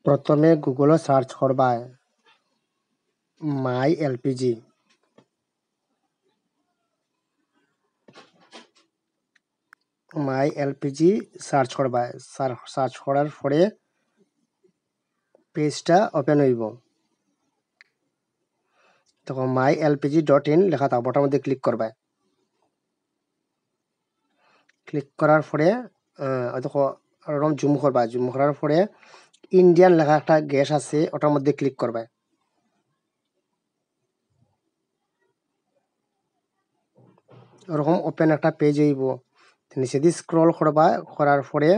প্রথমে Google search করবা মাই LPG. মাই LPG search করবা। সার্চ করার পরে পেজটা ওপেন হইব। তখন mylpg.in লেখা থাকবে, ওটার মধ্যে ক্লিক করবা। ক্লিক করার পরে দেখো ওরকম জুম করবা। জুম করার পরে ইন্ডিয়ান লেখা একটা গ্যাস আছে, ওটার মধ্যে ক্লিক করবা। ওরকম ওপেন একটা পেজ হইব। নিচে দিয়ে স্ক্রল করবা, করার পরে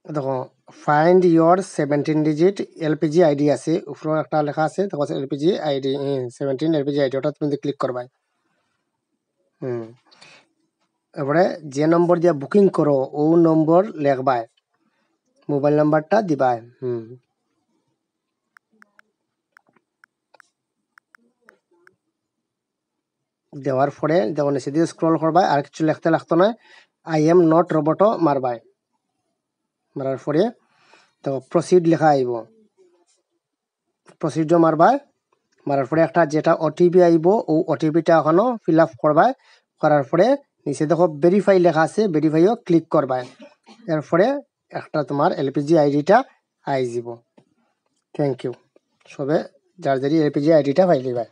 দেখো find your 17 digit LPG ID আছে, উপরে একটা লেখা আছে, দেখো এলপিজি আইডি 17 এলপিজি আইডি, ওটা তুমি ক্লিক করবা। এবারে যে নম্বর দিয়ে বুকিং করো ও নম্বর লেখবা, মোবাইল নাম্বারটা দিবা। দেওয়ার পরে দেখো নিচে দিয়ে স্ক্রল করবা, আর কিছু লিখতে লাগতো না, আই এম নট রোবটও মারবাই। মারার পরে দেখো প্রসিড লেখা আইব, প্রসিডও মারবা। মারার পরে একটা যেটা ওটিপি আইব, ও ওটিপিটা এখনো ফিল আপ করবা। করার পরে নিচে দেখো ভেরিফাই লেখা আছে, ভেরিফাইও ক্লিক করবা। এরপরে একটা তোমার এলপিজি আইডিটা আই যাব। Thank you. সবে যার যারি এলপিজি আইডিটা পাই লিবা।